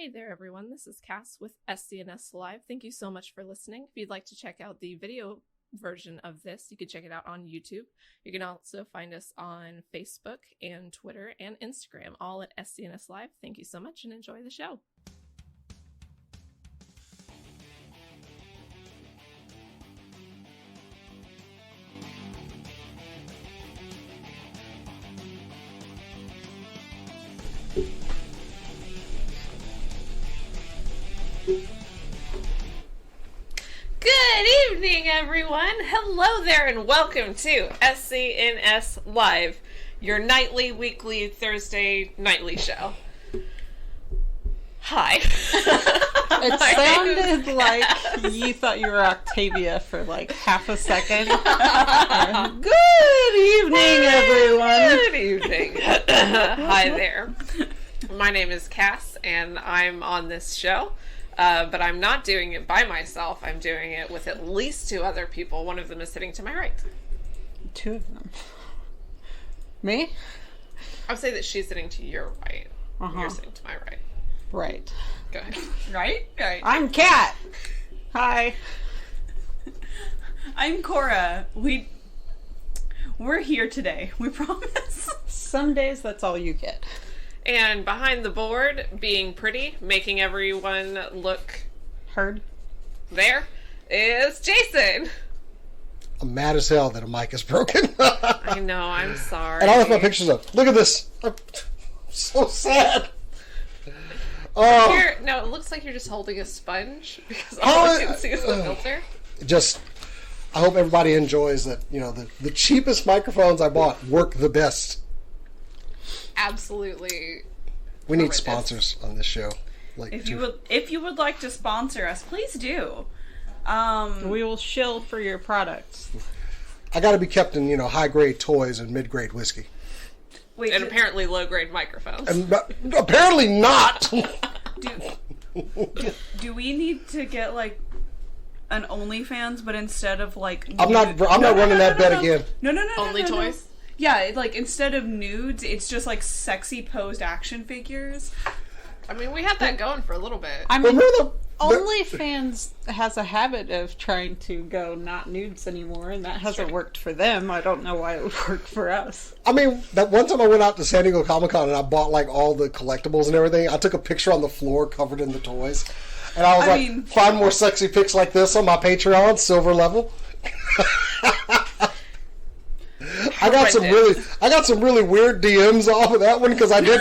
Hey there, everyone. This is Cass with SCNS Live. Thank you so much for listening. If you'd like to check out the video version of this, you can check it out on YouTube. You can also find us on Facebook and Twitter and Instagram, all at SCNS Live. Thank you so much and enjoy the show. Good evening, everyone. Hello there, and welcome to SCNS Live, your nightly, weekly, Thursday nightly show. Hi. It sounded like you thought you were Octavia for like half a second. Good evening, everyone. Good evening. Hi there. My name is Cass, and I'm on this show. But I'm not doing it by myself. I'm doing it with at least two other people. One of them is sitting to my right. Two of them. Me? I would say that she's sitting to your right. You're sitting to my right. Right. Go ahead. Right? I'm Kat. Hi. I'm Cora. We're here today. We promise. Some days that's all you get. And behind the board, being pretty, making everyone look heard, there, is Jason. I'm mad as hell that a mic is broken. I know, I'm sorry. And I left my pictures up. Look at this. I'm so sad. Oh. No, it looks like you're just holding a sponge because all I can see is the filter. I hope everybody enjoys that. You know, the cheapest microphones I bought work the best. Absolutely. We need sponsors on this show. If you would like to sponsor us, please do. We will shill for your products. I got to be kept in high grade toys and mid grade whiskey. Wait, and apparently low grade microphones. And apparently not. Do we need to get like an OnlyFans, but instead of like I'm not running that bet again. No. Only toys. Yeah, like instead of nudes, it's just like sexy posed action figures. I mean, we had that going for a little bit. I mean, OnlyFans has a habit of trying to go not nudes anymore, and that hasn't worked for them. I don't know why it would work for us. I mean, that one time I went out to San Diego Comic-Con and I bought like all the collectibles and everything. I took a picture on the floor covered in the toys. And I was find more sexy pics like this on my Patreon, silver level. I got some really weird DMs off of that one because I did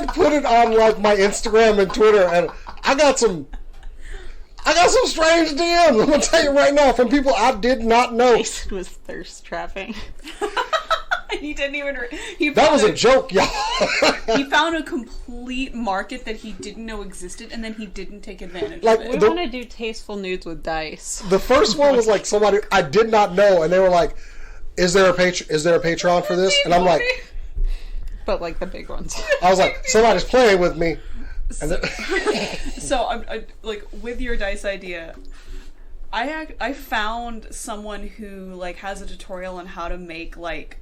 put it on like my Instagram and Twitter, and I got some strange DMs. I'm gonna tell you right now from people I did not know. Jason was thirst trapping. He didn't even. That was a joke, y'all. He found a complete market that he didn't know existed, and then he didn't take advantage of it. We want to do tasteful nudes with dice. The first one was like somebody I did not know, and they were like, "Is there a Patreon for this?" And I'm like, but like the big ones. I was like, somebody's playing with me. So I'm like with your dice idea. I found someone who like has a tutorial on how to make like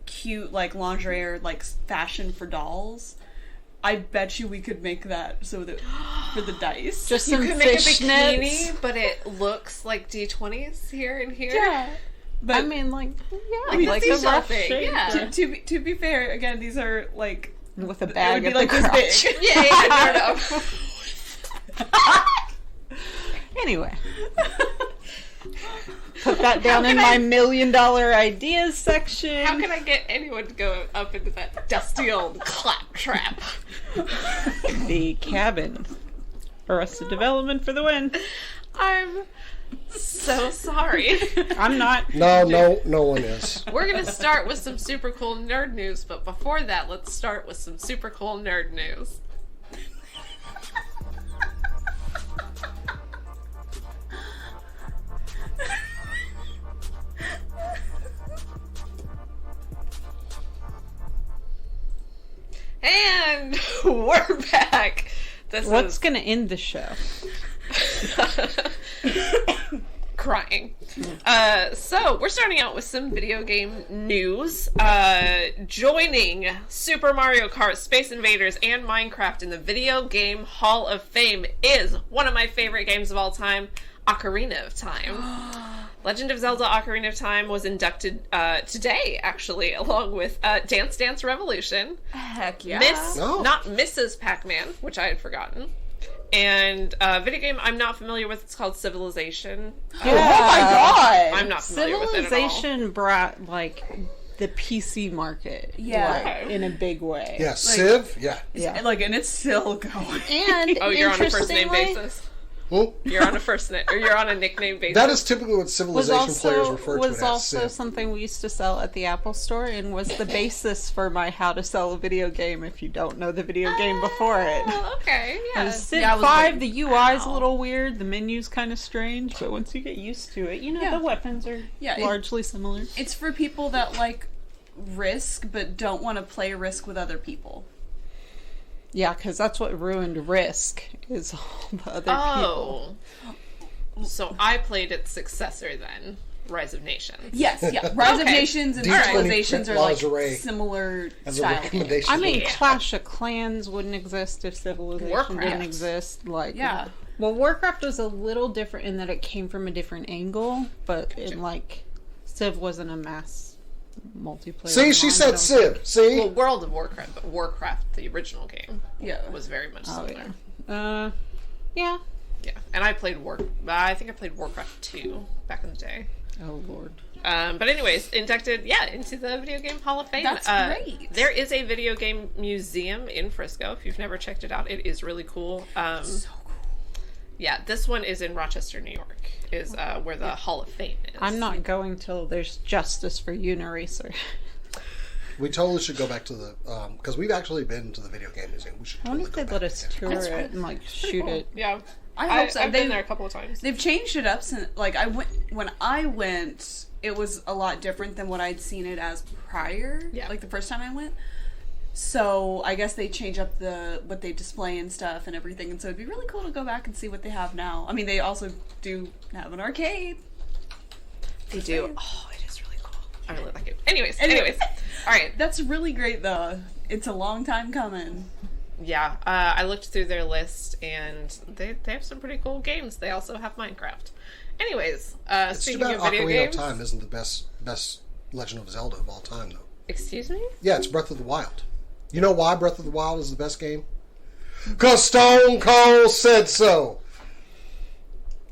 cute like lingerie or like fashion for dolls. I bet you we could make that so that for the dice. Just you some could make a fishnets. bikini, but it looks like D20s here and here. Yeah. But I mean, like a rough shape. Yeah. To be fair, again, these are like with a bag at like the crotch. this big. Yeah, no. Anyway. Put that down in my $1 million ideas section. How can I get anyone to go up into that dusty old claptrap? The cabin. Arrested Development for the win. I'm so sorry. I'm not. No one is. We're going to start with some super cool nerd news, but before that, let's start with some super cool nerd news. And we're back. What's going to end the show? crying. So we're starting out with some video game news. Joining Super Mario Kart, Space Invaders, and Minecraft in the Video Game Hall of Fame is one of my favorite games of all time, Ocarina of Time. Legend of Zelda Ocarina of Time was inducted today, actually, along with Dance Dance Revolution. Heck yeah. Not Mrs. Pac-Man, which I had forgotten. And a video game I'm not familiar with, it's called Civilization. Yeah. Oh my god! I'm not familiar with it at all. Civilization brought, like, the PC market. Yeah. Like, in a big way. Yeah, Civ? Yeah. Yeah. Like, and it's still going. And Oh, you're on a first name interestingly, basis? Hmm? You're on a first name, or you're on a nickname basis? That is typically what Civilization players refer to it was as also Civ. something we used to sell at the Apple Store and was the basis for my how to sell a video game if you don't know the video game before it. Oh, okay, yeah. Civ Yeah, I was 5, like, the UI's a little weird, the menu's kind of strange, but once you get used to it, Yeah. the weapons are largely similar. It's for people that like Risk but don't want to play Risk with other people. Yeah, because that's what ruined Risk, is all the other people. So I played its successor then, Rise of Nations. Yes, yeah. Rise of Nations and D20 Civilizations are like lingerie similar As a style. recommendation. I mean, Yeah. Clash of Clans wouldn't exist if Civilization Warcraft. didn't exist. Like, Yeah. Well, Warcraft was a little different in that it came from a different angle, but in like Civ wasn't a mass multiplayer. See, she said Civ. See? Well, World of Warcraft, but Warcraft, the original game, Yeah. was very much Oh similar. yeah. Yeah. Yeah, and I played I think I played Warcraft 2 back in the day. Oh lord. But anyways, inducted, into the Video Game Hall of Fame. That's great. There is a video game museum in Frisco. If you've never checked it out, it is really cool. So cool. Yeah, this one is in Rochester, New York, is where the Hall of Fame is. I'm not going till there's justice for Uniracer. We totally should go back to the... Because we've actually been to the video game museum. We should I wonder totally if go they'd back let us again. tour That's it and like shoot Cool. it. Yeah. I hope so. I've been there a couple of times. They've changed it up since, like, when I went, it was a lot different than what I'd seen it as prior. Yeah. Like the first time I went. So I guess they change up what they display and stuff and everything, and so it'd be really cool to go back and see what they have now. I mean, they also do have an arcade. They do. Oh, it is really cool. I really like it. Anyways. All right. That's really great, though. It's a long time coming. Yeah, I looked through their list, and they have some pretty cool games. They also have Minecraft. Anyways, It's too speaking bad of video Ocarina games... of Time isn't the best Legend of Zelda of all time, though. Excuse me? Yeah, it's Breath of the Wild. You know why Breath of the Wild is the best game? Because Stone Cold said so.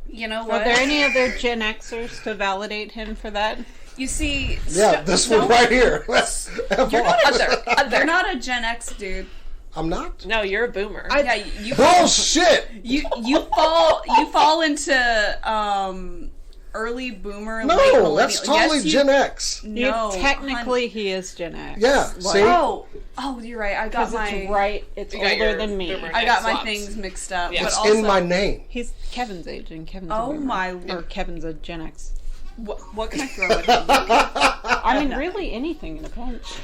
You know Are what? there any other Gen Xers to validate him for that? You see... Yeah, this one right here. You're not They're not a Gen X, dude. I'm not? No, you're a boomer. Yeah, you Bullshit! you fall into early boomer. late No, millennial. that's totally Yes, Gen X. No, Technically, he is Gen X. Yeah, Like, see? Oh, you're right. I got Because my it's right. It's You got older your than me. boomer. I got It my swaps. things mixed up. Yeah. But It's also, in my name. He's Kevin's age, and Kevin's a Oh boomer. my- Or Kevin's a Gen X. what can I throw at him? I mean, really anything in a pinch.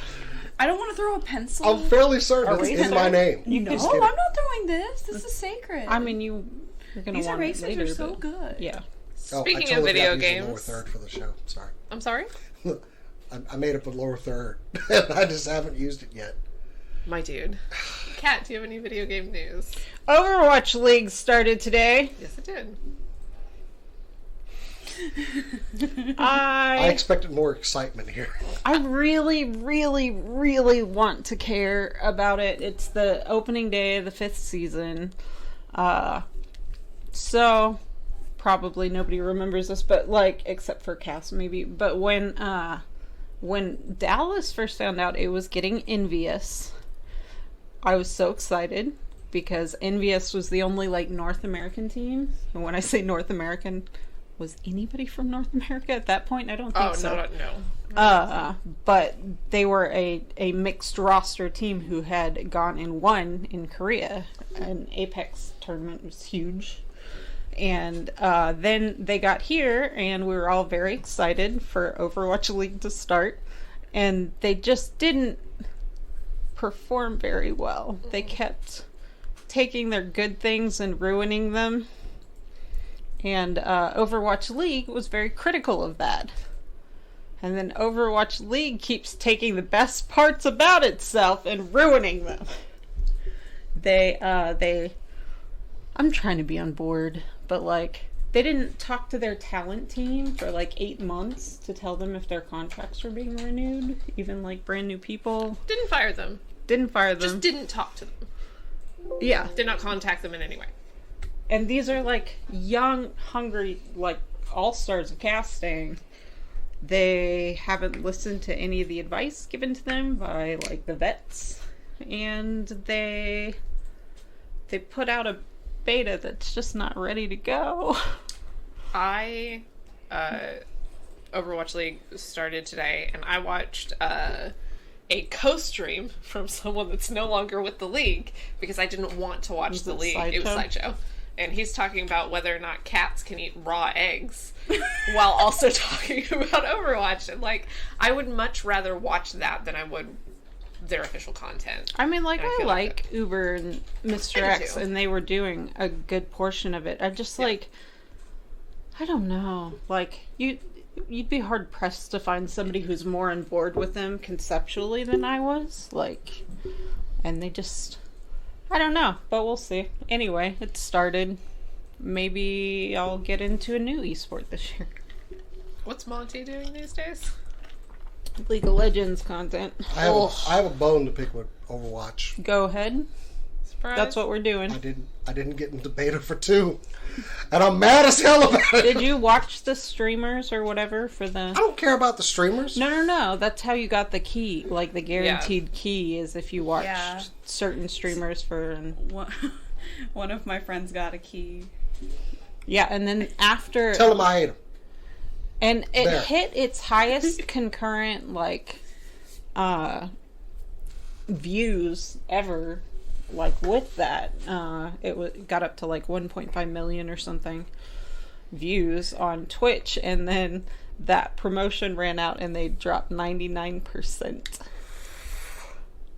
I don't want to throw a pencil. I'm fairly certain it's Eraser? in my name. No, Just I'm kidding. not throwing this. This is sacred. I mean, you're gonna these want it erasers later, are so but- good. Yeah. Oh, Speaking I totally of video forgot to use the lower games... third for the show. Sorry. I'm sorry? I made up a lower third. and I just haven't used it yet. My dude. Kat, do you have any video game news? Overwatch League started today. Yes, it did. I I expected more excitement here. really, really, really want to care about it. It's the opening day of the 5th season. So probably nobody remembers this, but like except for Cass maybe. But when Dallas first found out it was getting Envious, I was so excited because Envious was the only like North American team. And when I say North American, was anybody from North America at that point? I don't think so. No. But they were a mixed roster team who had gone and won in Korea. An Apex tournament was huge. And then they got here, and we were all very excited for Overwatch League to start. And they just didn't perform very well. They kept taking their good things and ruining them. And Overwatch League was very critical of that. And then Overwatch League keeps taking the best parts about itself and ruining them. I'm trying to be on board, but like, they didn't talk to their talent team for like 8 months to tell them if their contracts were being renewed. Even like brand new people. Didn't fire them. Just didn't talk to them. Yeah. Did not contact them in any way. And these are like young, hungry, like all-stars of casting. They haven't listened to any of the advice given to them by like the vets. And they put out a beta that's just not ready to go. Overwatch League started today, and I watched a co-stream from someone that's no longer with the league because I didn't want to watch the league. It was Sideshow. And he's talking about whether or not cats can eat raw eggs while also talking about Overwatch. And like, I would much rather watch that than I would their official content. I mean, like, I like Uber and Mr. X, and they were doing a good portion of it. I just, like, I don't know. Like, you'd be hard-pressed to find somebody who's more on board with them conceptually than I was. Like, and they just, I don't know, but we'll see. Anyway, it started. Maybe I'll get into a new esport this year. What's Monty doing these days? League of Legends content. I have a bone to pick with Overwatch. Go ahead. Surprise. That's what we're doing. I didn't get into beta for 2. And I'm mad as hell about it. Did you watch the streamers or whatever for the... I don't care about the streamers. No. That's how you got the key. Like, the guaranteed key is if you watched certain streamers for... One of my friends got a key. Yeah, and then after... Tell them I hate them. And it hit its highest concurrent, like, views ever, like, with that. It got up to, like, 1.5 million or something views on Twitch, and then that promotion ran out, and they dropped 99%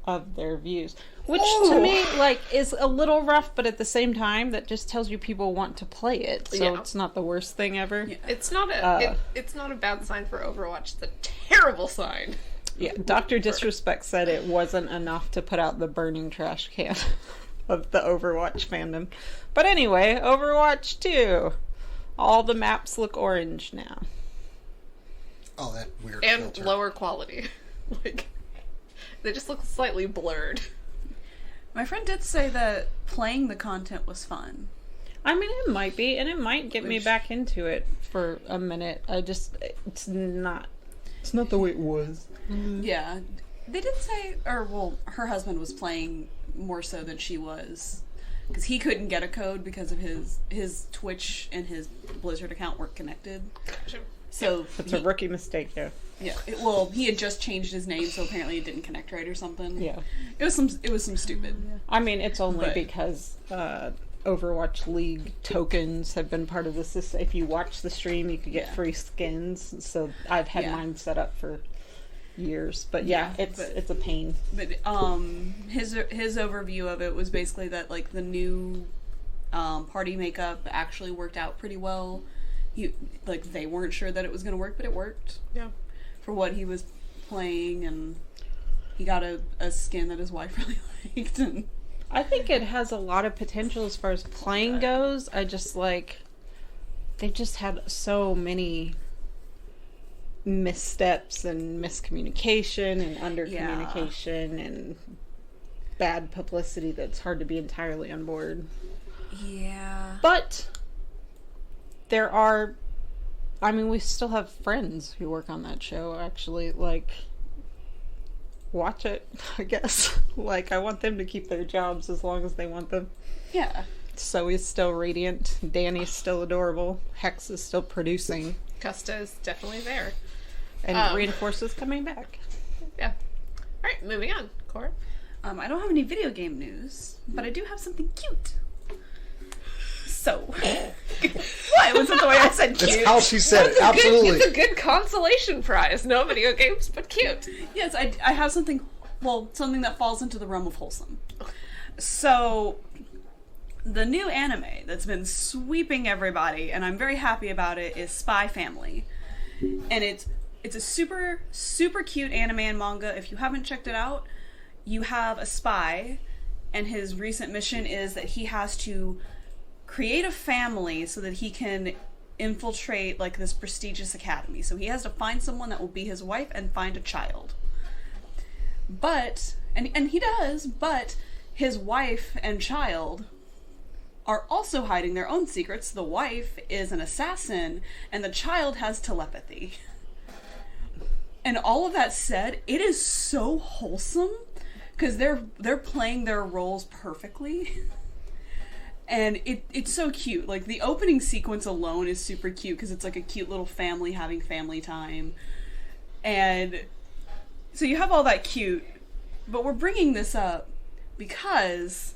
of their views. Which, to me, like, is a little rough, but at the same time, that just tells you people want to play it, so it's not the worst thing ever. Yeah. It's not a bad sign for Overwatch. It's a terrible sign. Yeah, Dr. Disrespect said it wasn't enough to put out the burning trash can of the Overwatch fandom. But anyway, Overwatch 2. All the maps look orange now. Oh, that weird And filter. lower quality. Like, they just look slightly blurred. My friend did say that playing the content was fun. I mean, it might be, and it might get me back into it for a minute. It's not the way it was. Yeah. They did say, her husband was playing more so than she was. Because he couldn't get a code because of his Twitch and his Blizzard account weren't connected. So That's a rookie mistake, yeah. Yeah. He had just changed his name, so apparently it didn't connect right or something. Yeah. It was some stupid. I mean, it's only because Overwatch League tokens have been part of the system. If you watch the stream, you could get free skins. So I've had mine set up for years. But it's a pain. But his overview of it was basically that like the new party makeup actually worked out pretty well. They weren't sure that it was going to work, but it worked. Yeah. For what he was playing, and he got a skin that his wife really liked. And I think it has a lot of potential as far as playing goes. I just they just had so many missteps and miscommunication and undercommunication and bad publicity that's hard to be entirely on board. Yeah. But we still have friends who work on that show, actually. Like, watch it, I guess. Like, I want them to keep their jobs as long as they want them. Yeah. Zoe's still radiant. Danny's still adorable. Hex is still producing. Custa is definitely there. And Reinforce is coming back. Yeah. Alright, moving on. Cora? I don't have any video game news, but I do have something cute. So, what? Wasn't the way I said cute? It's how she said it. Absolutely. It's a good consolation prize. No video games, but cute. Yes, I have something that falls into the realm of wholesome. So, the new anime that's been sweeping everybody, and I'm very happy about it, is Spy Family. And it's a super, super cute anime and manga. If you haven't checked it out, you have a spy, and his recent mission is that he has to create a family so that he can infiltrate like this prestigious academy. So he has to find someone that will be his wife and find a child. But, and he does, but his wife and child are also hiding their own secrets. The wife is an assassin, and the child has telepathy. And all of that said, it is so wholesome, because they're playing their roles perfectly. And it's so cute. Like, the opening sequence alone is super cute, because it's like a cute little family having family time. And so you have all that cute, but we're bringing this up because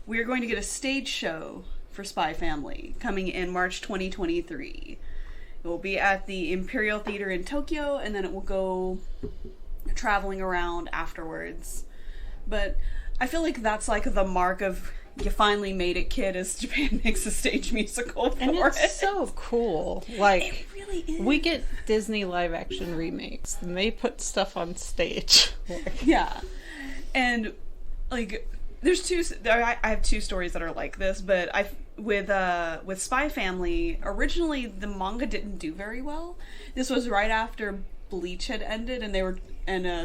we're going to get a stage show for Spy Family coming in March 2023. It will be at the Imperial Theater in Tokyo, and then it will go traveling around afterwards. But I feel like that's like the mark of you finally made it, kid, as Japan makes a stage musical for And it's it. so cool. Like, It really is. we get Disney live action remakes, and they put stuff on stage. Like, Yeah. And, like, I have two stories that are like this, but with Spy Family, originally the manga didn't do very well. This was right after Bleach had ended, and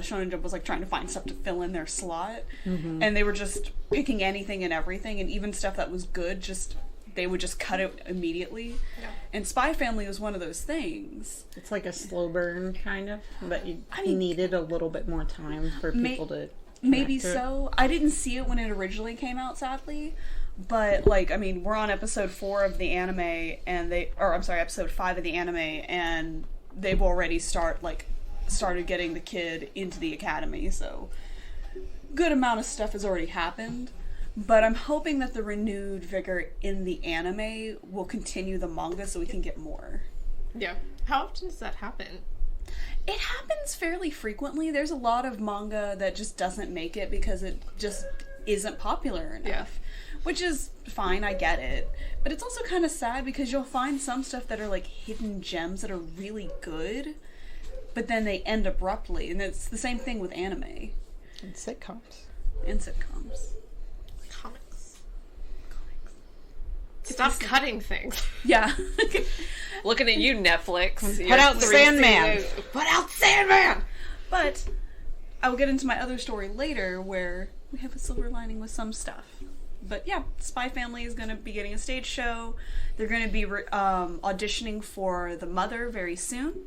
Shonen Jump was like trying to find stuff to fill in their slot, and they were just picking anything and everything, and even stuff that was good, they would just cut it immediately. Yeah. And Spy Family was one of those things. it's like a slow burn, kind of, but you needed a little bit more time for people to... Maybe connect to it. so. I didn't see it when it originally came out, sadly. But, like, I mean, we're on episode 4 of the anime, episode 5 of the anime, and they've already started getting the kid into the academy, so good amount of stuff has already happened. But I'm hoping that the renewed vigor in the anime will continue the manga so we can get more. Yeah. How often does that happen? It happens fairly frequently. There's a lot of manga that just doesn't make it because it just isn't popular enough. Yeah. Which is fine, I get it. But it's also kind of sad because you'll find some stuff that are like hidden gems that are really good, but then they end abruptly. And it's the same thing with anime. And sitcoms. And sitcoms. Comics. Stop cutting things. Yeah. Looking at you, Netflix. Put out Sandman. Put out Sandman! But I will get into my other story later where we have a silver lining with some stuff. But yeah, Spy Family is going to be getting a stage show. They're going to be auditioning for The Mother very soon.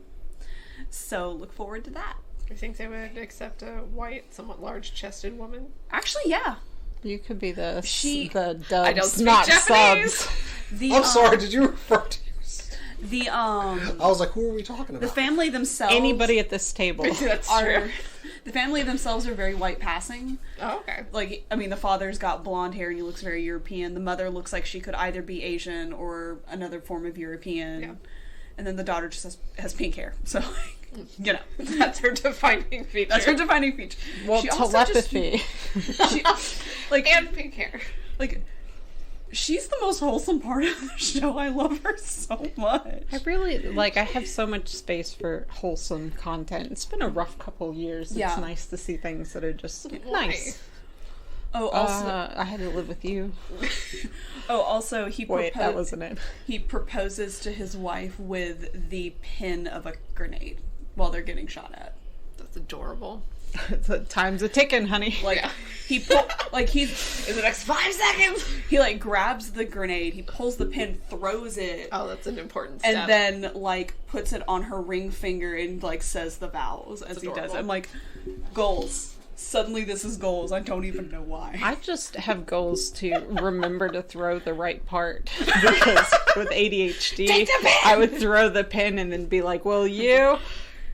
So look forward to that. You think they would accept a white, somewhat large-chested woman? Actually, yeah. You could be the dubs, I don't speak not Japanese. subs. The, I'm sorry, did you refer to... I was like, who are we talking about? The family themselves... Anybody at this table. That's are... true. The family themselves are very white passing. Oh, okay. Like, I mean, the father's got blonde hair and he looks very European. The mother looks like she could either be Asian or another form of European. Yeah. And then the daughter just has pink hair. So, like, you know. That's her defining feature. That's her defining feature. Well, She also telepathy. And pink hair. Like, she's the most wholesome part of the show. I love her so much. I really, I have so much space for wholesome content. It's been a rough couple years. Yeah. It's nice to see things that are just nice. Oh, also... I had to live with you. also, Wait, that wasn't it. He proposes to his wife with the pin of a grenade while they're getting shot at. That's adorable. Time's a ticking, honey. Like, Yeah. In the next 5 seconds! he, like, grabs the grenade, he pulls the pin, throws it, Oh, that's an important step. and then, like, puts it on her ring finger and, like, says the vows as he does adorable. it. I'm like, goals. Suddenly this is goals. I don't even know why. I just have goals to remember to throw the right part. Because with ADHD, Take the pin! I would throw the pin and then be like, well, you...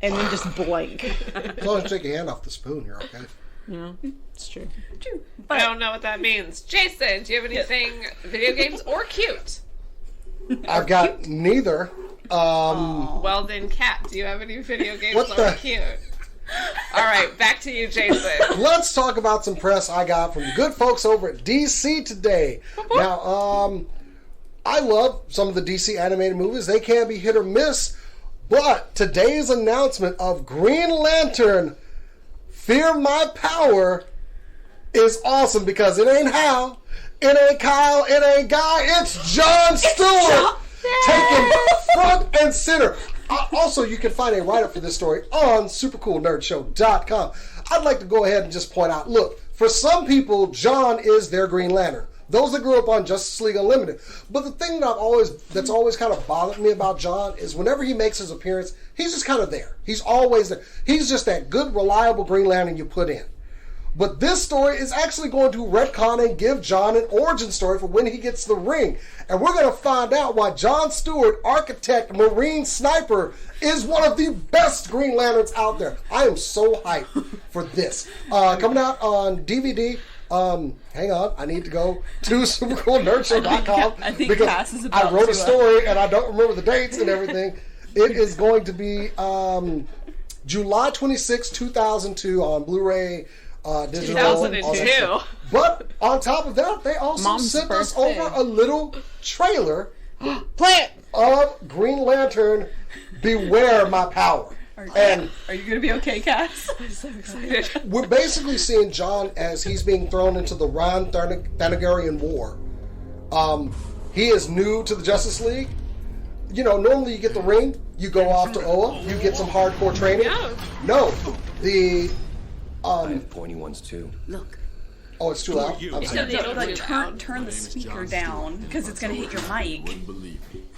And then just blank. As long as you take your hand off the spoon, you're okay. Yeah, it's true. True. I But don't know what that means. Jason, do you have anything video games or cute? I've got neither. Well then, Kat, do you have any video games What or the- cute? All right, back to you, Jason. Let's talk about some press I got from the good folks over at DC today. Now, I love some of the DC animated movies. They can be hit or miss, but today's announcement of Green Lantern, Fear My Power, is awesome because it ain't Hal, it ain't Kyle, it ain't Guy, it's Jon Stewart taking front and center. Also, you can find a write-up for this story on supercoolnerdshow.com. I'd like to go ahead and just point out, look, for some people, Jon is their Green Lantern. Those that grew up on Justice League Unlimited. But the thing that's always kind of bothered me about Jon is whenever he makes his appearance, he's just kind of there. He's always there. He's just that good, reliable Green Lantern you put in. But this story is actually going to retcon and give Jon an origin story for when he gets the ring. And we're going to find out why Jon Stewart, architect, Marine sniper, is one of the best Green Lanterns out there. I am so hyped for this. Coming out on DVD. Hang on, I need to go to supercoolnerdshow.com because Cass is about I wrote a story and I don't remember the dates and everything. It is going to be July 26, 2002 on Blu-ray, digital. 2002. But on top of that, they also Mom's sent us birthday. over a little trailer Play it! of Green Lantern, Beware My Power. And Are you going to be okay, Cass? I'm so excited. we're basically seeing Jon as he's being thrown into the Ron Thanagarian War. He is new to the Justice League. You know, normally you get the ring, you go off to Oa, you get some hardcore training. Yeah. No, the I have pointy ones too. Look. oh, it's too loud. I'm sorry. It'll be Like, loud. turn the speaker down because it's going to hit your mic.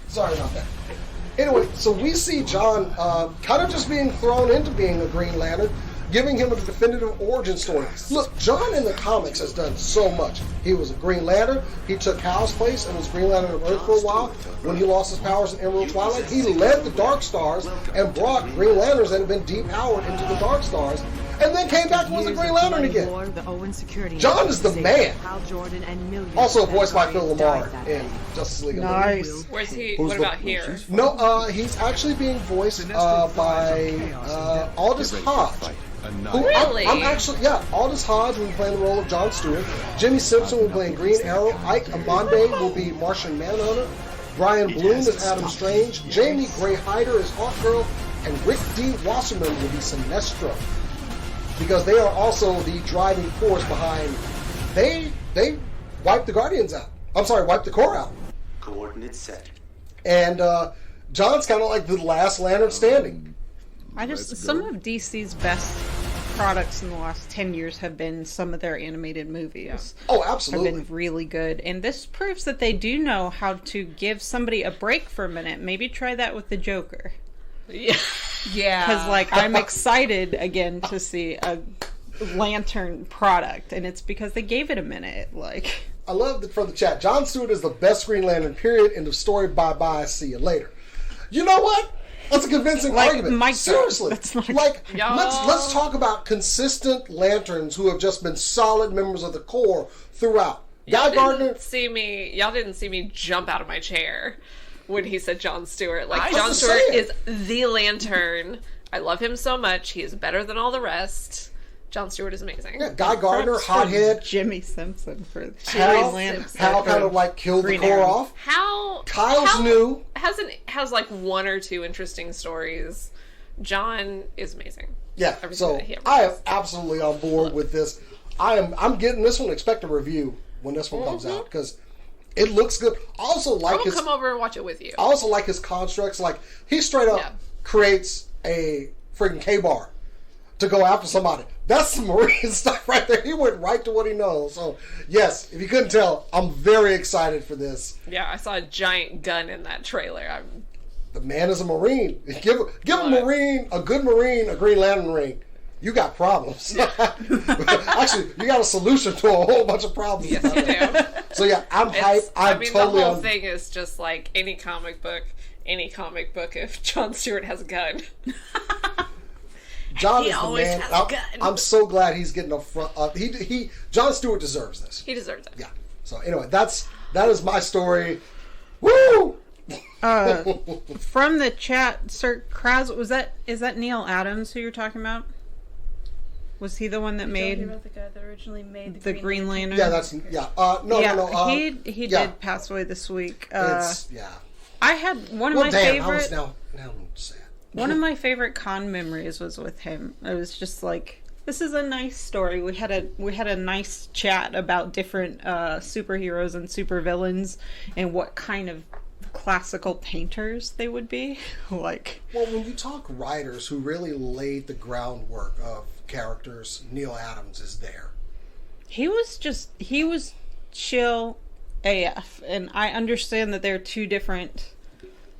Sorry about that. Anyway, so we see Jon kind of just being thrown into being a Green Lantern, giving him a definitive origin story. Look, Jon in the comics has done so much. He was a Green Lantern. He took Hal's place and was Green Lantern of Earth for a while. When he lost his powers in Emerald Twilight, he led the Dark Stars and brought Green Lanterns that had been depowered into the Dark Stars, and then came back and was a Green Lantern again. Jon is the man. Also voiced by Phil Lamar in Justice League. Nice. Where's he? Who's What the- about here? No, he's actually being voiced by Aldous Hodge. Who Really? I'm actually, yeah, Aldous Hodge will be playing the role of Jon Stewart. Jimmy Simpson will be playing Green Arrow. Ike Amande will be Martian Manhunter. Brian Bloom is Adam Strange. Jamie Gray Hyder is Hawkgirl. And Rick D. Wasserman will be Sinestro. Because they are also the driving force behind. They wiped the Guardians out. I'm sorry, wiped the Corps out. Coordinates set. And Jon's kind of like the last Lantern standing. Some of DC's best products in the last 10 years have been some of their animated movies. Oh, Have absolutely. been really good. And this proves that they do know how to give somebody a break for a minute. Maybe try that with the Joker. Yeah. Yeah. Because, like, I'm excited again to see a Lantern product. And it's because they gave it a minute. Like, I love that from the chat. Jon Stewart is the best Green Lantern, period. End of story. Bye-bye. See you later. You know what? That's a convincing Like, argument. Mike, Seriously. that's not a- like, Y'all. let's talk about consistent Lanterns who have just been solid members of the Corps throughout. Guy Gardner. Y'all didn't see me jump out of my chair when he said Jon Stewart. Like, I Jon was Stewart saying. is the Lantern. I love him so much. He is better than all the rest. Jon Stewart is amazing. Yeah, Guy Gardner, props for hothead. Jimmy Simpson for Hal, Green Lantern. Hal kind of like killed Green the Corps Arrow. off. How Kyle's new. has like one or two interesting stories. Jon is amazing. Yeah, Everything so that he ever I am does. absolutely on board with this. I'm getting this one. Expect a review when this one comes out because it looks good. I also I like will his. come over and watch it with you. I also like his constructs. Like he straight up Yeah. creates a freaking K-bar to go after somebody. That's some Marine stuff right there. He went right to what he knows. So yes, if you couldn't tell, I'm very excited for this. Yeah, I saw a giant gun in that trailer. The man is a Marine. Give a good Marine, a Green Lantern ring. You got problems. Actually, you got a solution to a whole bunch of problems. Yes, you do. So yeah, I'm hyped. I'm totally the whole on. thing is just like any comic book. If Jon Stewart has a gun. Jon He is the always man. has a gun. I'm so glad he's getting a front. Jon Stewart deserves this. He deserves it. Yeah. So anyway, that is my story. Woo! From the chat, Sir Kraz, is that Neil Adams who you're talking about? Was he the one that Don't made hear about the guy that originally made the Green Lantern? Yeah, that's no. He yeah. did pass away this week. It's yeah. I had one of Well, my damn, I was favorite. now I'm sad. One of my favorite con memories was with him. It was just like, this is a nice story. We had a nice chat about different superheroes and supervillains and what kind of classical painters they would be. Like, Well, when you talk writers who really laid the groundwork of characters, Neil Adams is there. he was chill AF, and I understand that there are two different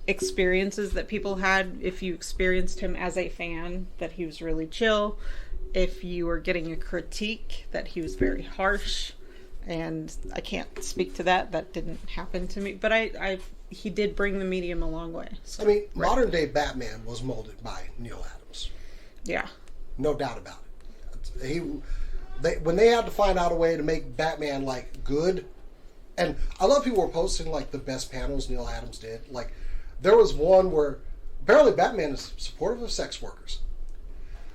experiences that people had. If you experienced him as a fan, that he was really chill. If you were getting a critique, that he was very harsh. And I can't speak to that. That didn't happen to me. But he did bring the medium a long way. So, I mean, modern day Batman was molded by Neil Adams. yeah. No doubt about it. When they had to find out a way to make Batman like good, and I love people were posting like the best panels Neil Adams did. Like there was one where apparently Batman is supportive of sex workers.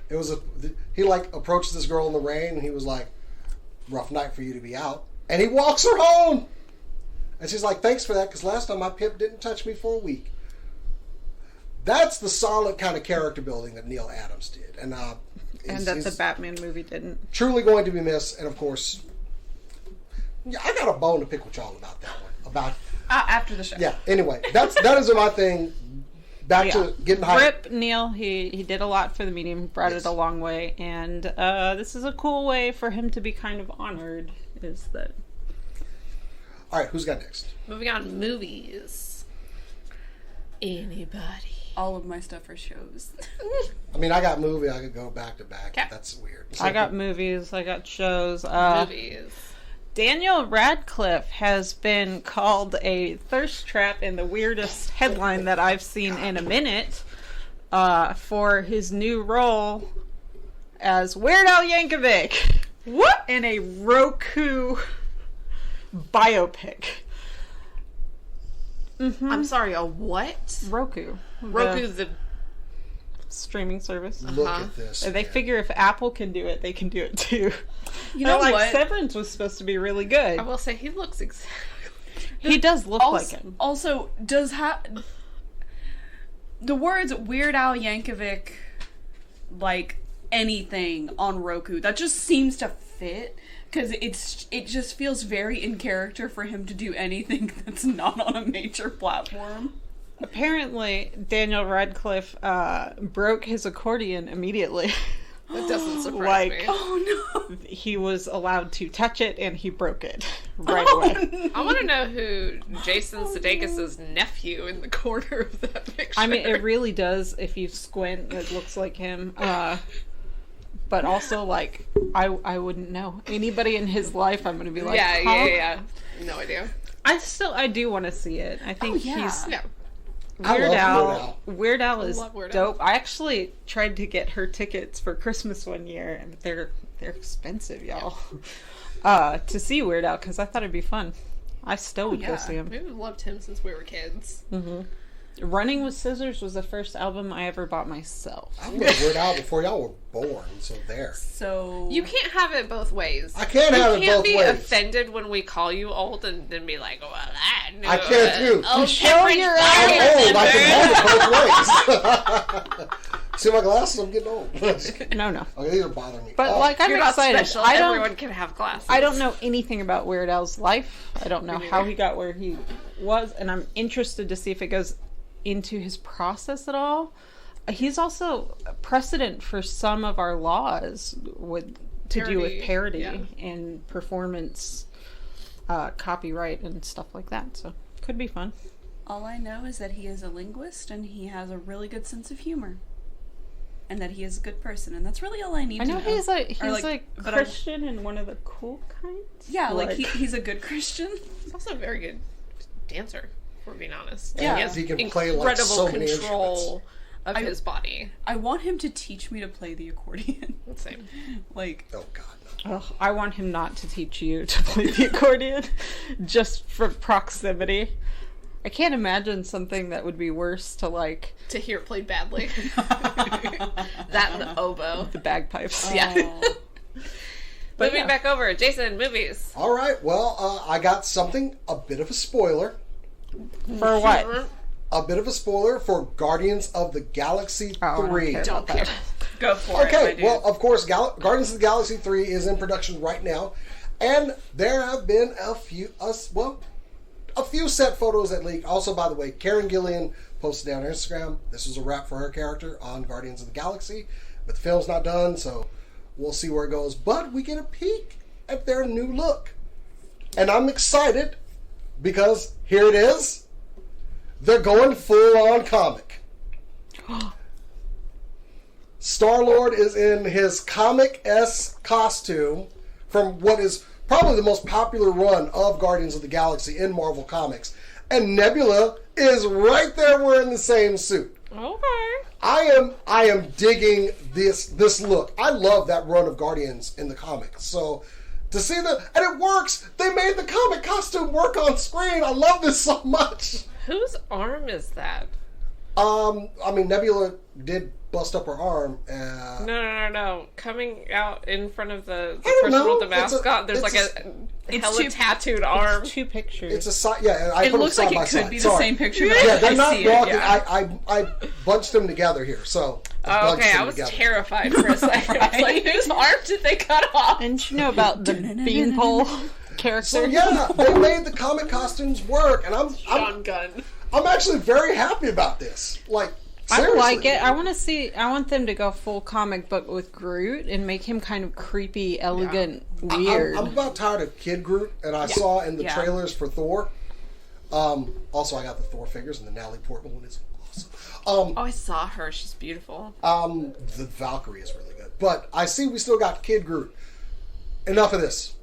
It was he like approached this girl in the rain and he was like, "Rough night for you to be out," and he walks her home. And she's like, "Thanks for that, because last time my pimp didn't touch me for a week." That's the solid kind of character building that Neil Adams did, and that the Batman movie didn't. Truly going to be missed. And of course, yeah, I got a bone to pick with y'all about that one. About after the show. yeah. Anyway, that is my thing. Back to getting hyped. Rip Neil, he did a lot for the medium, brought it a long way, and this is a cool way for him to be kind of honored. Is that? All right, who's got next? Moving on, movies. Anybody? All of my stuff are shows. I mean, I got movie. I could go back to back. Okay. That's weird. I got movies. I got shows. Movies. Daniel Radcliffe has been called a thirst trap in the weirdest headline that I've seen in a minute for his new role as Weird Al Yankovic. What? In a Roku biopic. Mm-hmm. I'm sorry, a what? Roku. Roku, the streaming service. Look at this. They man. figure if Apple can do it, they can do it too. You know like what? Severance was supposed to be really good. I will say he looks exactly. He does look like him. Also, the words Weird Al Yankovic, like anything on Roku, that just seems to fit, because it just feels very in character for him to do anything that's not on a major platform. Apparently, Daniel Radcliffe broke his accordion immediately. That doesn't surprise Like, me. Oh no! He was allowed to touch it, and he broke it right away. I want to know who Jason Sudeikis' nephew in the corner of that picture. I mean, it really does. If you squint, it looks like him. But also, like, I wouldn't know. Anybody in his life, I'm going to be like, yeah. No idea. I do want to see it. I think he's... No. Weird Al is love Weird Al. dope. I actually tried to get her tickets for Christmas one year, and they're expensive, y'all. To see Weird Al, because I thought it'd be fun. I still would go see him. We've loved him since we were kids. Mm-hmm. Running with Scissors was the first album I ever bought myself. I was Weird Al before y'all were born, so there. So You can't have it both ways. I can't have it both You ways. can't be offended when we call you old and then be like, well, I knew I can't do. old Show different your guy age. I'm old. I remember. can have it both ways. See my glasses? I'm getting old. No. Okay, these are bothering me. But, like, I'm You're not excited. special. I Everyone can have glasses. don't know anything about Weird Al's life. I don't know how he got where he was, and I'm interested to see if it goes into his process at all. He's also precedent for some of our laws to do with parody and performance, copyright and stuff like that. So could be fun. all I know is that he is a linguist and he has a really good sense of humor. And that he is a good person, and that's really all I need to know. I know he's like but Christian and one of the cool kinds. Yeah, like he's a good Christian. He's also a very good dancer, if we're being honest. Yeah. He has He can play, incredible like, so many control of his body. I want him to teach me to play the accordion. Same. Like, Oh God, no. Ugh, I want him not to teach you to play the accordion, just for proximity. I can't imagine something that would be worse to like To hear it played badly. That and the oboe. the bagpipes. Yeah. But Moving yeah. back over, Jason, movies. All right. Well, I got something, a bit of a spoiler. For what? A bit of a spoiler for Guardians of the Galaxy Oh, I don't 3. care. Don't care. Go for it. my Okay, dude. well, of course, Guardians of the Galaxy 3 is in production right now, and there have been a few set photos that leaked. Also, by the way, Karen Gillian posted on her Instagram, this was a wrap for her character on Guardians of the Galaxy, but the film's not done, so we'll see where it goes. But we get a peek at their new look, and I'm excited because here it is. They're going full-on comic. Star-Lord is in his comic-esque costume from what is probably the most popular run of Guardians of the Galaxy in Marvel Comics. And Nebula is right there wearing the same suit. Okay. I am digging this look. I love that run of Guardians in the comics. So to see and it works. They made the comic costume work on screen. I love this so much. Whose arm is that? I mean, Nebula did bust up her arm. No. Coming out in front of the I don't person know. with the mascot, there's like a hella two- tattooed arm. Two pictures. It's a side. Yeah, I It put looks them like side by it could side. be the Sorry. same picture, but Yeah, they're I not see walking. it. Yeah. I bunched them together here. So Oh, okay, I was terrified for a second. I was like, whose arm did they cut off? Didn't you know about the beanpole character? So yeah, they made the comic costumes work, and I'm Sean Gunn. actually very happy about this. Like, I seriously. like it. I want them to go full comic book with Groot and make him kind of creepy, elegant, weird. I'm about tired of Kid Groot, and I saw in the Yeah. trailers for Thor. Also, I got the Thor figures, and the Natalie Portman one is awesome. Oh, I saw her. She's beautiful. The Valkyrie is really good, but I see we still got Kid Groot. Enough of this.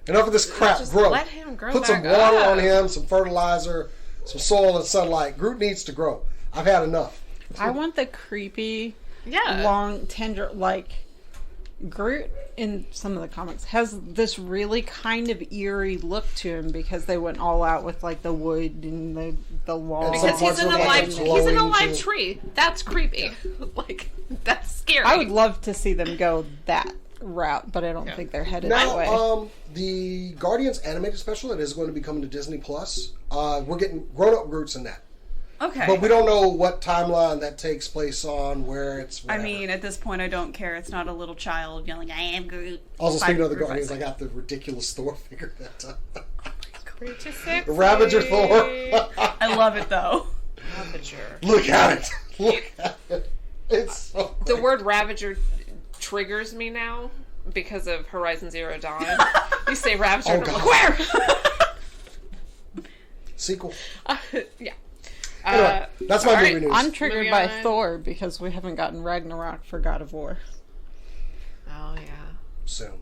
Enough of this crap. Just Grow. let him grow Put some back water up. on him, some fertilizer, some soil and sunlight. Groot needs to grow. I've had enough. I want the creepy, Yeah. long, tender, like Groot in some of the comics has this really kind of eerie look to him because they went all out with like the wood and the wall. Because Some he's parts an of it, like, alive, glowing he's an alive too. tree. That's creepy. Like, that's scary. I would love to see them go that route, but I don't think they're headed that way. Now, the Guardians animated special that is going to be coming to Disney Plus. We're getting grown-up Groots in that. Okay. But we don't know what timeline that takes place on, where it's I whatever. mean, at this point, I don't care. It's not a little child yelling, I am Groot. Also, speaking of the Five- Guardians, I got the ridiculous Thor figure that time. Creature sexy. Ravager Thor. I love it, though. Ravager. Look at it. Look at it. It's so The great. word Ravager triggers me now because of Horizon Zero Dawn. You say Ravager, Oh, and I'm God. like, Sequel. where? Yeah. Anyway, that's my all movie right. news. I'm triggered Moving by on. Thor because we haven't gotten Ragnarok for God of War. Oh, yeah. Soon.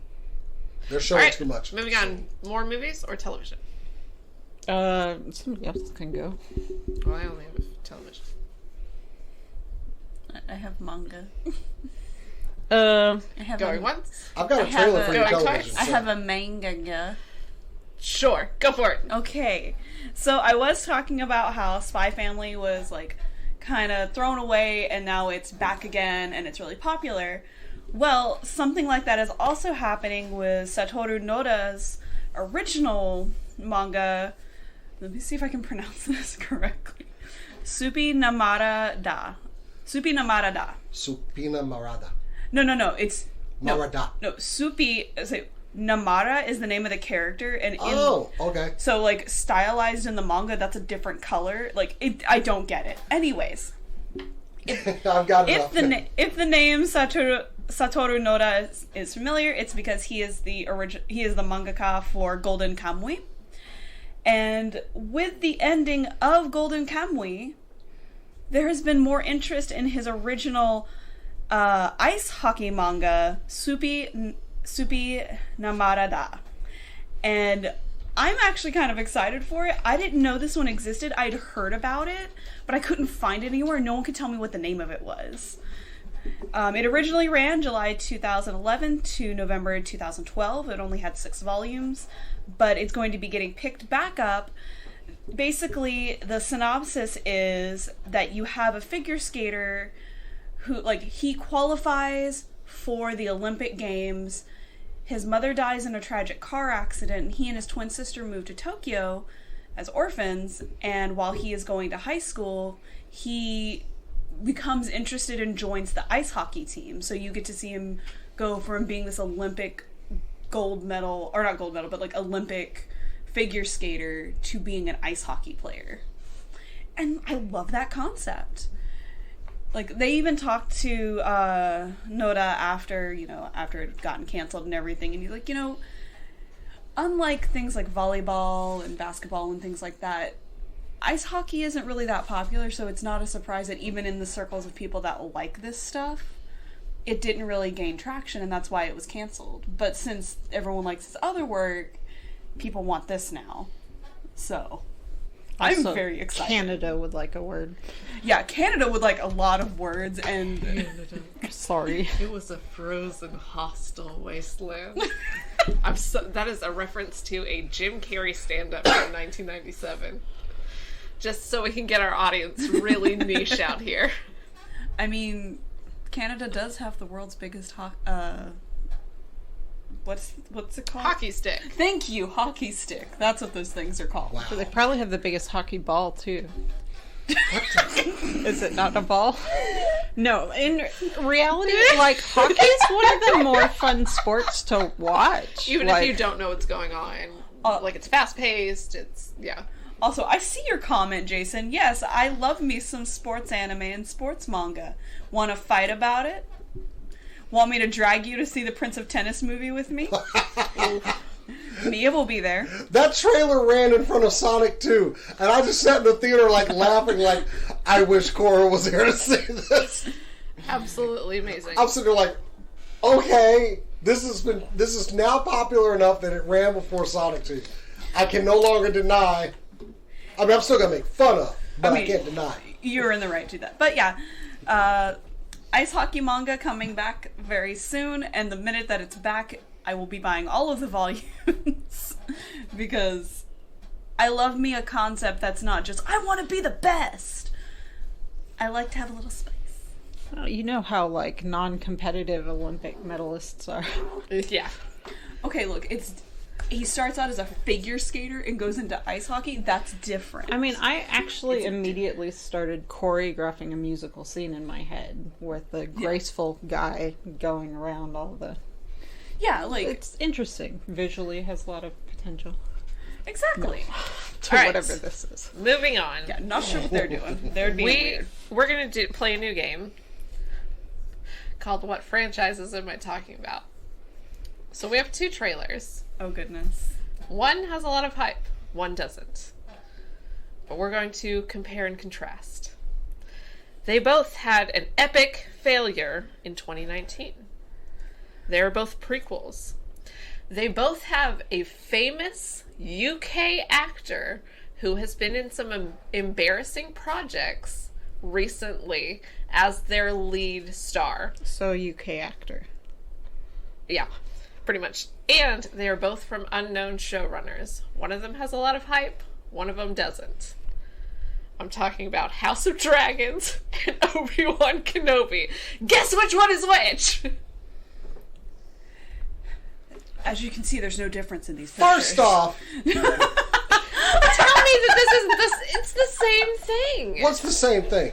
They're All showing right, too much. moving on. More movies or television? Somebody else can go. Well, I only have television. I have manga. Uh, I have Going a, once? I've got a I trailer have for a- your Going television. twice? I so- have a manga. Sure. Go for it. Okay, so I was talking about how Spy Family was like kind of thrown away and now it's back again and it's really popular. Well, something like that is also happening with Satoru Noda's original manga. Let me see if I can pronounce this correctly. Supi Namara Da. Supi Namara Da. Supina Marada. No, it's Marada. no Supi. Say, Namara is the name of the character, and in Oh, okay. so, like, stylized in the manga, that's a different color. Like, I don't get it. Anyways, I've got enough. if the name Satoru Noda is familiar, it's because he is the mangaka for Golden Kamuy. And with the ending of Golden Kamuy, there has been more interest in his original ice hockey manga, Supi Namarada. And I'm actually kind of excited for it. I didn't know this one existed. I'd heard about it, but I couldn't find it anywhere. No one could tell me what the name of it was. It originally ran July 2011 to November 2012. It only had 6 volumes, but it's going to be getting picked back up basically, the synopsis is that you have a figure skater who, like, he qualifies for the Olympic Games. His mother dies in a tragic car accident, and he and his twin sister move to Tokyo as orphans, and while he is going to high school, he becomes interested and joins the ice hockey team. So you get to see him go from being this Olympic gold medal, or not gold medal, but like Olympic figure skater to being an ice hockey player. And I love that concept. Like, they even talked to Noda after it had gotten canceled and everything, and he's like, unlike things like volleyball and basketball and things like that, ice hockey isn't really that popular, so it's not a surprise that even in the circles of people that like this stuff, it didn't really gain traction, and that's why it was canceled. But since everyone likes his other work, people want this now. So, I'm very excited. Canada would like a word. Yeah, Canada would like a lot of words, and... Sorry. It was a frozen, hostile wasteland. That is a reference to a Jim Carrey stand-up from 1997. Just so we can get our audience really niche out here. I mean, Canada does have the world's biggest what's it called? Hockey stick. Thank you, hockey stick. That's what those things are called. Wow. So they probably have the biggest hockey ball, too. Is it not a ball? No, in reality, like, hockey is one of the more fun sports to watch. Even if you don't know what's going on. Like, it's fast-paced, yeah. Also, I see your comment, Jason. Yes, I love me some sports anime and sports manga. Want to fight about it? Want me to drag you to see the Prince of Tennis movie with me? Mia will be there. That trailer ran in front of Sonic 2, and I just sat in the theater, like, laughing, like, I wish Cora was here to see this. Absolutely amazing. I'm sitting there like, okay, this is now popular enough that it ran before Sonic 2. I can no longer deny. I mean, I'm still gonna make fun of, but I can't deny. You're in the right to do that. But yeah, ice hockey manga coming back very soon, and the minute that it's back, I will be buying all of the volumes because I love me a concept that's not just, I want to be the best. I like to have a little spice. Well, you know how, like, non-competitive Olympic medalists are. Yeah. Okay, look, he starts out as a figure skater and goes into ice hockey. That's different. I mean, I actually immediately started choreographing a musical scene in my head with the graceful guy going around all the... Yeah, like... It's interesting. Visually has a lot of potential. Exactly. To All right. whatever this is. Moving on. Yeah, not sure what they're doing. They're being weird. We're going to play a new game called What Franchises Am I Talking About? So we have 2 trailers. Oh, goodness. One has a lot of hype. One doesn't. But we're going to compare and contrast. They both had an epic failure in 2019. They are both prequels. They both have a famous UK actor who has been in some embarrassing projects recently as their lead star. So, UK actor. Yeah, pretty much. And they are both from unknown showrunners. One of them has a lot of hype, one of them doesn't. I'm talking about House of Dragons and Obi-Wan Kenobi. Guess which one is which? As you can see, there's no difference in these pictures. First off, Tell me that it's the same thing. what's the same thing?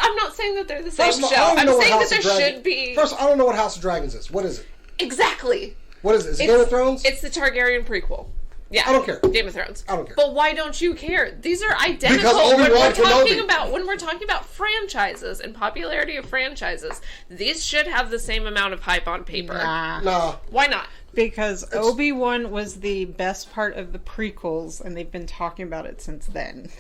I'm not saying that they're the same First of all, show. I don't I'm know what saying that House there of Dragons... should be... First, I don't know what House of Dragons is. What is it? Exactly. What is it? Is it Game of Thrones? It's the Targaryen prequel. Yeah. I don't care. Game of Thrones. I don't care. But why don't you care? These are identical Because Obi-Wan Kenobi. when we're talking about franchises and popularity of franchises. These should have the same amount of hype on paper. Nah. Why not? Because Obi-Wan was the best part of the prequels, and they've been talking about it since then.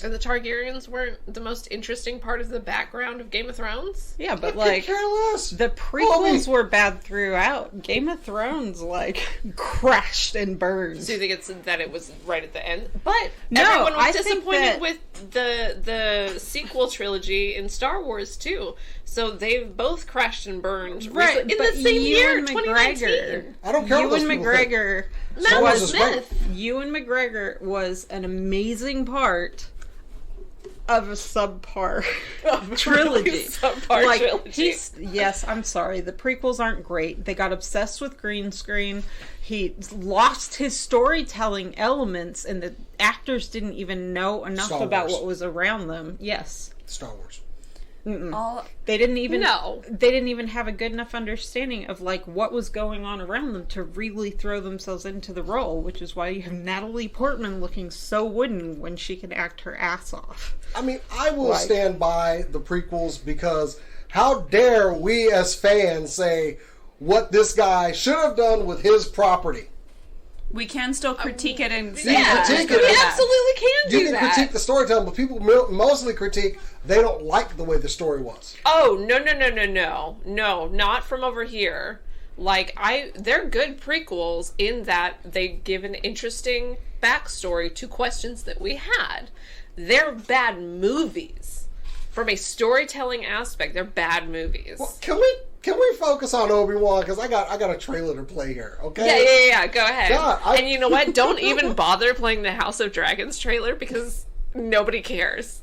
And the Targaryens weren't the most interesting part of the background of Game of Thrones? Yeah, but Could like care less. the prequels were bad throughout. Game of Thrones like crashed and burned. So you think it's that it was right at the end? But No, everyone was I think disappointed that- with the sequel trilogy in Star Wars too. So they've both crashed and burned Right, in but the same year, Ewan 2019. McGregor. I don't care what those Ewan people think. McGregor Matt Wars is great. Smith. Ewan McGregor was an amazing part of a subpar trilogy. Subpar trilogy. Yes, I'm sorry. The prequels aren't great. They got obsessed with green screen. He lost his storytelling elements, and the actors didn't even know enough Star about Wars. what was around them. Yes. Star Wars. They didn't even No. They didn't even have a good enough understanding of like what was going on around them to really throw themselves into the role, which is why you have Natalie Portman looking so wooden when she can act her ass off. I mean, I will Like- stand by the prequels because how dare we as fans say what this guy should have done with his property? We can still critique it and say Yeah, that critique it's we it. good or bad. absolutely can You do can that. critique the storytelling, but people mostly critique they don't like the way the story was. Oh, no, not from over here. Like, they're good prequels in that they give an interesting backstory to questions that we had. They're bad movies. From a storytelling aspect, they're bad movies. Well, can we focus on Obi-Wan? Because I got a trailer to play here, okay? Yeah, go ahead. God, and you know what? Don't even bother playing the House of Dragons trailer because nobody cares.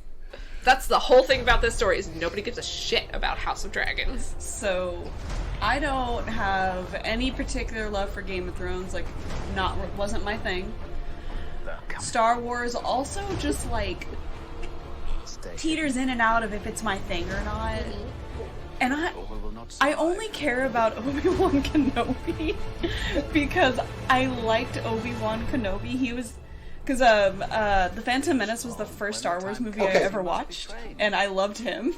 That's the whole thing about this story is nobody gives a shit about House of Dragons. So, I don't have any particular love for Game of Thrones. Like, wasn't my thing. Star Wars also just like teeters in and out of if it's my thing or not. And I only care about Obi-Wan Kenobi because I liked Obi-Wan Kenobi. He was because The Phantom Menace was the first Star Wars movie I Okay. ever watched, and I loved him.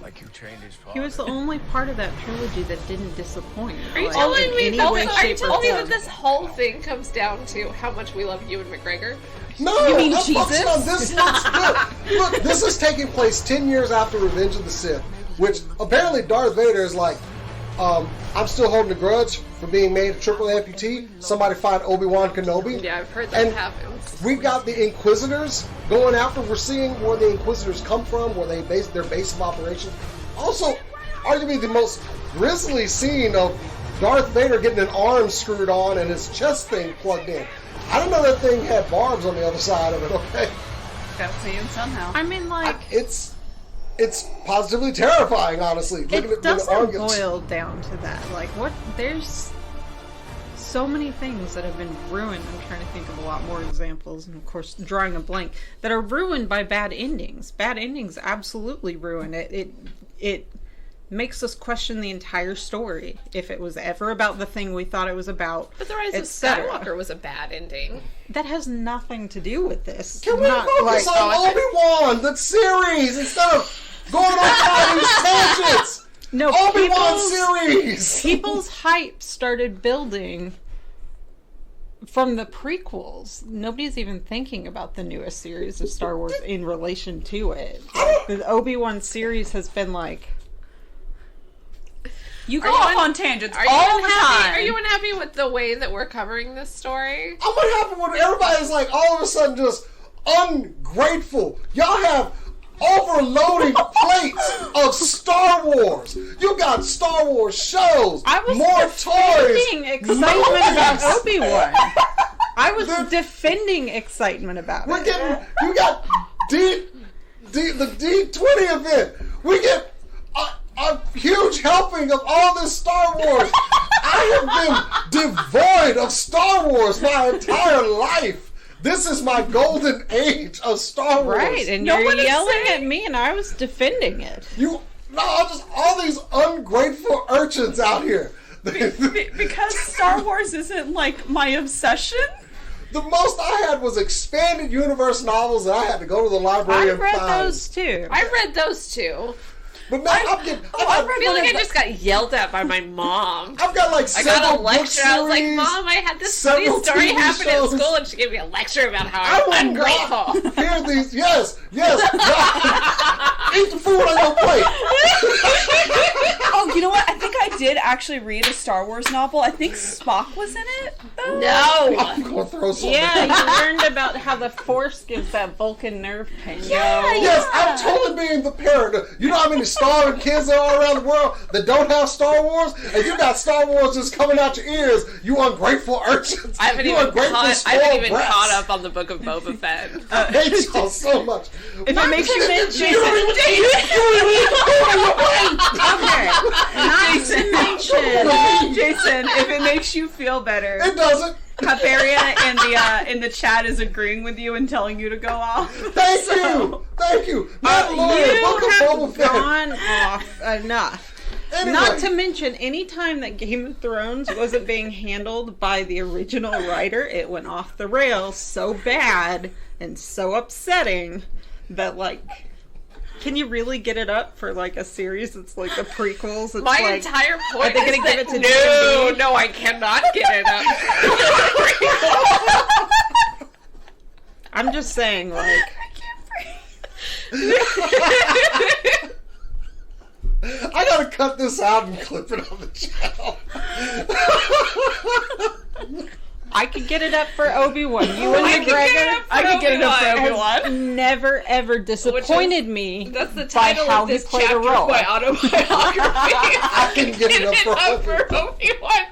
He was the only part of that trilogy that didn't disappoint. Are you like, telling in me any that? way, Are you shape, or telling me form. that this whole thing comes down to how much we love Ewan McGregor? No, You mean I'm focusing Jesus? on this looks good. Look, this is taking place 10 years after Revenge of the Sith, which apparently Darth Vader is like, I'm still holding a grudge for being made a triple amputee. Somebody find Obi-Wan Kenobi. Yeah, I've heard that And happens. We've got the Inquisitors going after. We're seeing where the Inquisitors come from, where they base their base of operations. Also, arguably the most grisly scene of Darth Vader getting an arm screwed on and his chest thing plugged in. I didn't know that thing had barbs on the other side of it. Okay, Got to him somehow. I mean, like, it's positively terrifying, honestly. Looking it at when the arm doesn't gets- boil down to that. Like, there's so many things that have been ruined. I'm trying to think of a lot more examples, and of course, drawing a blank, that are ruined by bad endings. Bad endings absolutely ruin it. It makes us question the entire story. If it was ever about the thing we thought it was about, But The Rise of etc. Skywalker was a bad ending. That has nothing to do with this. Can we focus on Obi-Wan, the series, instead of going on all these tangents? No, Obi-Wan series! people's hype started building from the prequels. Nobody's even thinking about the newest series of Star Wars in relation to it. The Obi-Wan series has been like, You go Are you off un- on tangents Are you all the unhappy? time. Are you unhappy with the way that we're covering this story? And what happened when everybody's like all of a sudden just ungrateful? Y'all have overloading plates of Star Wars. You got Star Wars shows, I was more defending toys, excitement about movies. Obi-Wan. I was defending excitement about We're it. getting, you got the D20 event. We get a huge helping of all this Star Wars. I have been devoid of Star Wars my entire life. This is my golden age of Star Wars. Right, and No you're one is yelling saying- at me, and I was defending it. Just all these ungrateful urchins out here. Because Star Wars isn't like my obsession. The most I had was expanded universe novels that I had to go to the library I and read find. those too. I read those too. But man, I feel like I just got yelled at by my mom. I've got like I several got a book lecture. I was like, series, Mom, I had this funny several story TV happen shows. at school, and she gave me a lecture about how I'm ungrateful. Here are these. Yes. Eat the food on your plate. Oh, you know what? I think I did actually read a Star Wars novel. I think Spock was in it, though. No. I'm gonna throw something. Yeah, you learned about how the Force gives that Vulcan nerve pain. Yes, I'm totally being the parent. You know how many Star Wars kids there are around the world that don't have Star Wars, and you got Star Wars just coming out your ears. You ungrateful urchins. I haven't even caught up on the Book of Boba Fett. I hate y'all so much. If it makes you mention You don't even eat the food on your plate. Jason, if it makes you feel better, It doesn't. Caparia in the chat is agreeing with you and telling you to go off. Thank you. Mandalorian, You Book of have Boba Fett. gone off enough. Anyway. Not to mention, any time that Game of Thrones wasn't being handled by the original writer, it went off the rails so bad and so upsetting that, like, can you really get it up for, like, a series that's like the prequels? It's My like, entire are point they is gonna give it to no, D&D? no, I cannot get it up. I'm just saying, like, I gotta cut this out and clip it on the channel. I could get it up for Obi-Wan. You and McGregor I could get it up for Obi-Wan. everyone. never ever disappointed me. That's the by title how of he this played a chapter role. of my autobiography. I can get it up for Obi-Wan.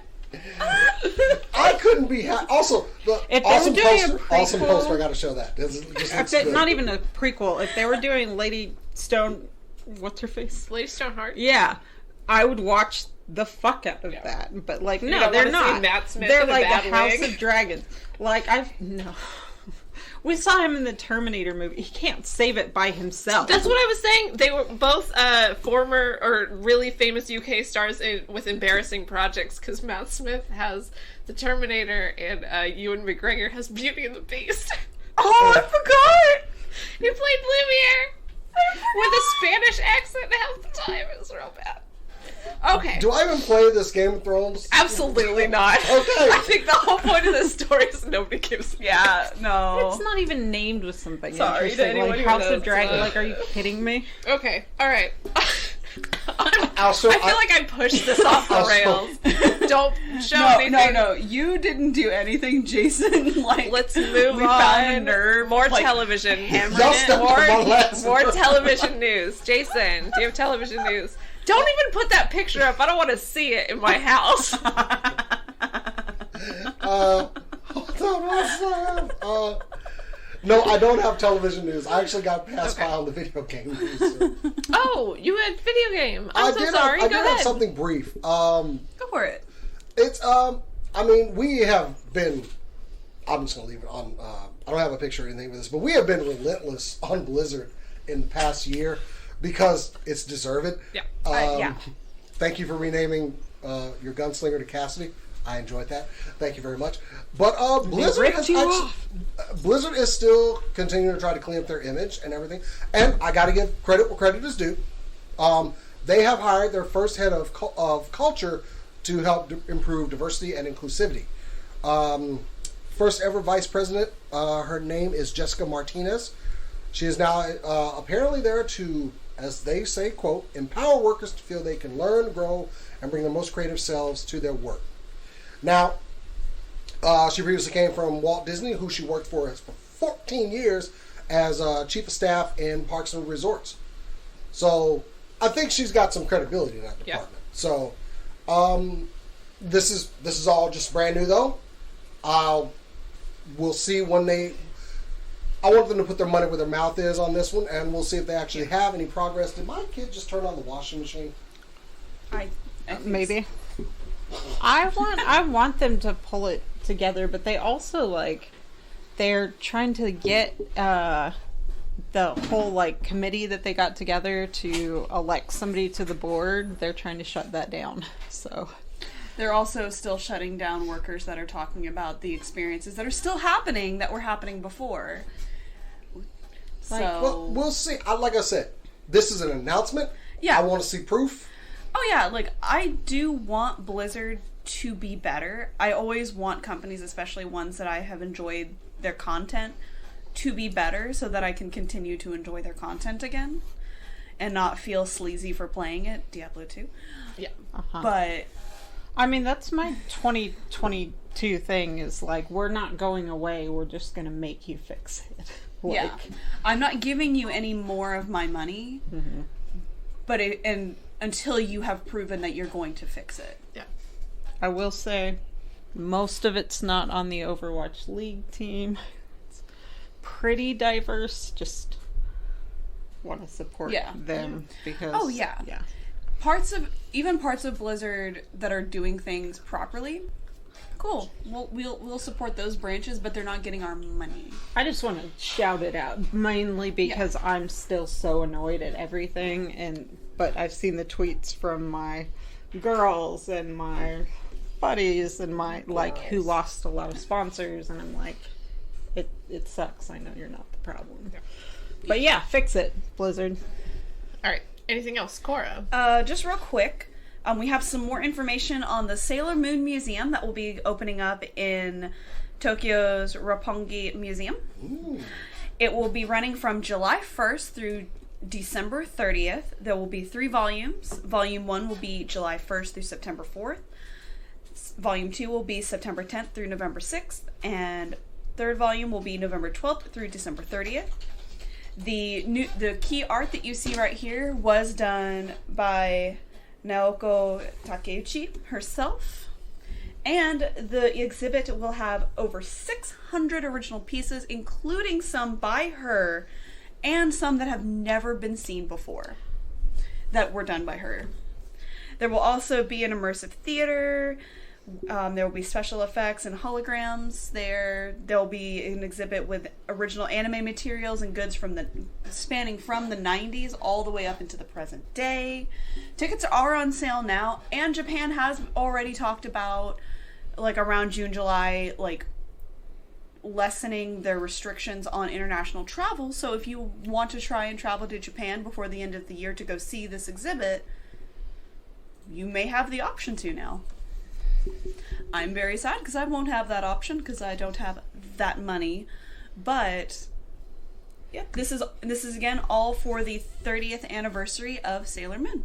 I couldn't be also the If they awesome were doing a poster. Awesome prequel- poster. I gotta show that. This just If looks they- good. not even a prequel. If they were doing Lady Stone, what's her face? Lady Stoneheart. Yeah, I would watch the fuck out of that. But like, no, don't they're wanna see not. Matt Smith They're in a like bad the House wig? of Dragons. Like no. We saw him in the Terminator movie. He can't save it by himself. That's what I was saying. They were both former or really famous UK stars with embarrassing projects because Matt Smith has the Terminator and Ewan McGregor has Beauty and the Beast. Oh, I forgot! He played Lumiere with a Spanish accent half the time. It was real bad. Okay. Do I even play this Game of Thrones? Absolutely not. Okay. I think the whole point of this story is nobody gives a Yeah, no. It's not even named with something Sorry to interesting. anyone Like who House knows. of Dragon. Like, are you kidding me? Okay, alright. Also, I feel like I pushed this off the Also- rails. Don't show No, anything. no, you didn't do anything, Jason. Like, Let's move we on. found a nerve. More like, television. Y'all stepped on my last More word. television news. Jason, do you have television news? Don't even put that picture up. I don't want to see it in my house. hold on one second. No, I don't have television news. I actually got passed by on the video game news. So. Oh, you had video game. I'm so I sorry. did Go have ahead. something brief. Go for it. It's I mean, we have been. I'm just gonna leave it on. I don't have a picture or anything for this, but we have been relentless on Blizzard in the past year because it's deserved. Yeah. Yeah. Thank you for renaming your gunslinger to Cassidy. I enjoyed that. Thank you very much. But Blizzard ripped has you actually, off. Blizzard is still continuing to try to clean up their image and everything. And I got to give credit where credit is due. They have hired their first head of culture to help improve diversity and inclusivity. First ever vice president, her name is Jessica Martinez. She is now apparently there to, as they say, quote, empower workers to feel they can learn, grow, and bring their most creative selves to their work. Now, she previously came from Walt Disney, who she worked for 14 years as chief of staff in Parks and Resorts. So I think she's got some credibility in that department. So this is all just brand new, though. We'll see when they. I want them to put their money where their mouth is on this one, and we'll see if they actually have any progress. Did my kid just turn on the washing machine? I think Maybe. I want them to pull it together, but they also they're trying to get the whole committee that they got together to elect somebody to the board. They're trying to shut that down. So They're also still shutting down workers that are talking about the experiences that are still happening that were happening before. So Well, we'll see. Like I said, this is an announcement. Yeah. I want to see proof. Oh yeah, like I do want Blizzard to be better. I always want companies, especially ones that I have enjoyed their content, to be better so that I can continue to enjoy their content again and not feel sleazy for playing it. Diablo 2. Yeah. But I mean, that's my 2022 thing is like, we're not going away. We're just going to make you fix it. Like, yeah, I'm not giving you any more of my money, but until you have proven that you're going to fix it. Yeah. I will say, most of it's not on the Overwatch League team. It's pretty diverse. Just want to support them because. Oh yeah. Yeah. Parts of Blizzard that are doing things properly. Cool. We'll support those branches, but they're not getting our money. I just want to shout it out, mainly because I'm still so annoyed at everything, but I've seen the tweets from my girls and my buddies and my who lost a lot of sponsors, and I'm like, it sucks. I know you're not the problem, but yeah, fix it, Blizzard. All right. Anything else, Cora? Just real quick. We have some more information on the Sailor Moon Museum that will be opening up in Tokyo's Roppongi Museum. Ooh. It will be running from July 1st through December 30th. There will be 3 volumes. Volume 1 will be July 1st through September 4th. Volume 2 will be September 10th through November 6th. And third volume will be November 12th through December 30th. The key art that you see right here was done by Naoko Takeuchi herself, and the exhibit will have over 600 original pieces, including some by her and some that have never been seen before that were done by her. There will also be an immersive theater. There will be special effects and holograms there. There'll be an exhibit with original anime materials and goods spanning from the 90s all the way up into the present day. Tickets are on sale now, and Japan has already talked about, like, around June, July, like, lessening their restrictions on international travel. So if you want to try and travel to Japan before the end of the year to go see this exhibit, you may have the option to now. I'm very sad because I won't have that option because I don't have that money. But yeah, this is again all for the 30th anniversary of Sailor Moon.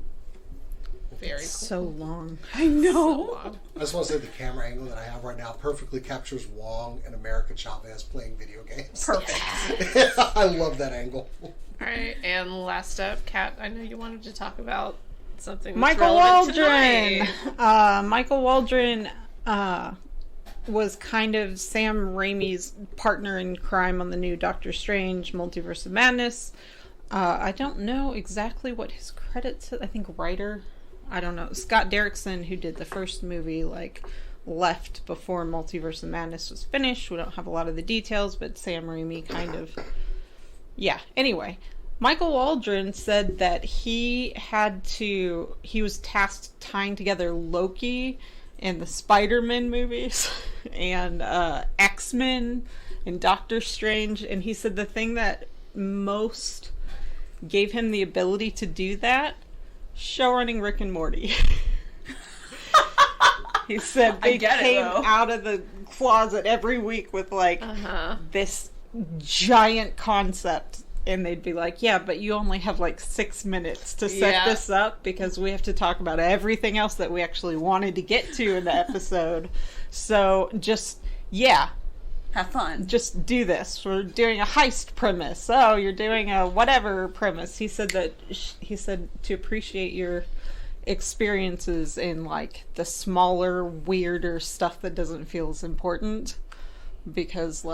Very cool. So long. I know. So long. I just want to say the camera angle that I have right now perfectly captures Wong and America Chavez playing video games. Perfect. I love that angle. All right, and last up, Kat, I know you wanted to talk about something that's Michael relevant Waldron. tonight. Michael Waldron was kind of Sam Raimi's partner in crime on the new Doctor Strange Multiverse of Madness. I don't know exactly what his credits. I think writer. I don't know. Scott Derrickson, who did the first movie, left before Multiverse of Madness was finished. We don't have a lot of the details, but Sam Raimi kind of. Yeah. Anyway. Michael Waldron said that he was tasked tying together Loki and the Spider-Man movies and X-Men and Doctor Strange, and he said the thing that most gave him the ability to do that, showrunning Rick and Morty. He said they came out of the closet every week with this giant concept. And they'd be like, yeah, but you only have 6 minutes to set this up because we have to talk about everything else that we actually wanted to get to in the episode. So just, have fun. Just do this. We're doing a heist premise. Oh, you're doing a whatever premise. He said to appreciate your experiences in the smaller, weirder stuff that doesn't feel as important because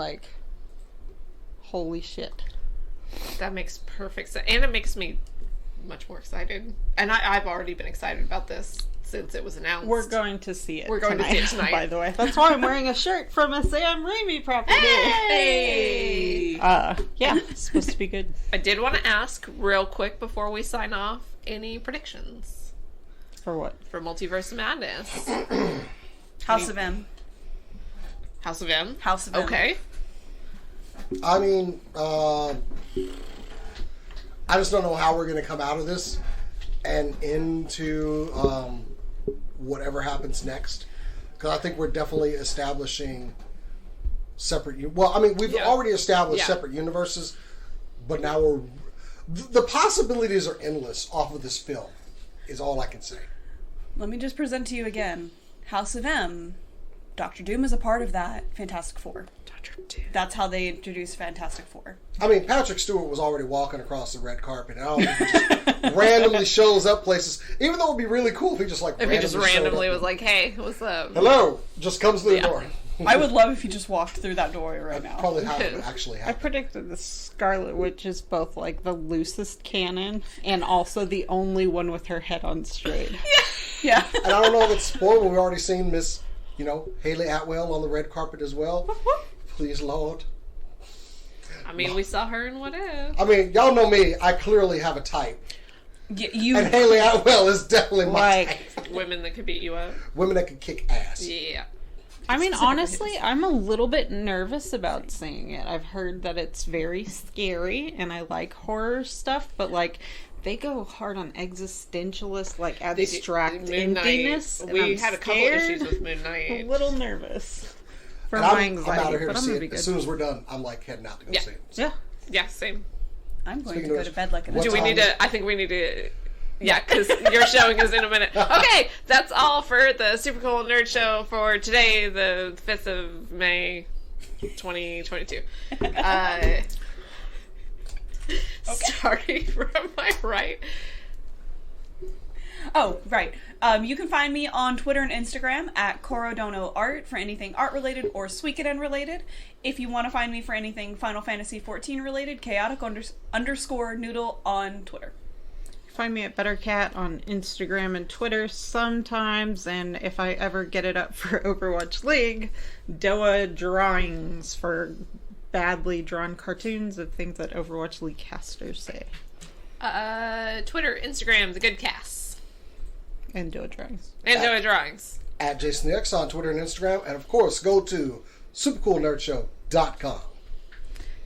holy shit. That makes perfect sense. And it makes me much more excited. And I've already been excited about this since it was announced. We're going to see it. We're going to see it tonight. By the way. That's why I'm wearing a shirt from a Sam Raimi property. Hey! Yeah, it's supposed to be good. I did want to ask real quick before we sign off, any predictions? For what? For Multiverse of Madness. House of M. House of M? House of M. Okay. I mean, I just don't know how we're going to come out of this. and into whatever happens next. Because I think we're definitely establishing separate... Well, I mean, we've already established separate universes, but now we're... The possibilities are endless off of this film, is all I can say. Let me just present to you again. House of M. Doctor Doom is a part of that. Fantastic Four. Doctor Doom. That's how they introduced Fantastic Four. I mean, Patrick Stewart was already walking across the red carpet. I don't think he just randomly shows up places. Even though it would be really cool if he just randomly was like, "Hey, what's up?" Hello. Just comes through the door. I would love if he just walked through that door right now. Probably how it would actually happen. I predicted the Scarlet Witch is both like the loosest cannon and also the only one with her head on straight. Yeah. And I don't know if it's spoiled, but we've already seen Miss, Haley Atwell on the red carpet as well. Please, Lord. I mean, we saw her in What If. I mean, y'all know me. I clearly have a type. And Haley Atwell is definitely my type. Women that could beat you up. Women that can kick ass. Yeah. I mean, honestly, I'm a little bit nervous about seeing it. I've heard that it's very scary, and I like horror stuff, but, like, they go hard on existentialist, like, abstract emptiness. We had a couple issues with Moon Knight. I'm a little nervous for And my I'm anxiety, out of here but to I'm see gonna it. be good. As soon as we're done, I'm, like, heading out to go see it. So. Yeah. Yeah, same. I'm going Speaking to go of to bed like a... Do we need to... I think we need to... Yeah, because your showing is in a minute. Okay, that's all for the Super Cool Nerd Show for today, the 5th of May, 2022. Starting from my right. Oh, right. You can find me on Twitter and Instagram at CorodonoArt for anything art-related or Suikoden related. If you want to find me for anything Final Fantasy XIV related, chaotic_noodle on Twitter. Find me at BetterCat on Instagram and Twitter sometimes, and if I ever get it up for Overwatch League, Doa Drawings for badly drawn cartoons of things that Overwatch League casters say. Twitter, Instagram, The Good Casts. And Doa Drawings. And Doa Drawings. At JasonX on Twitter and Instagram. And, of course, go to supercoolnerdshow.com.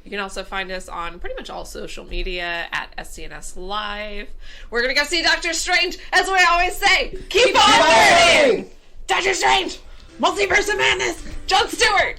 You can also find us on pretty much all social media at SCNS Live. We're going to go see Doctor Strange, as we always say. Keep on learning! Doctor Strange! Multiverse of Madness! Jon Stewart!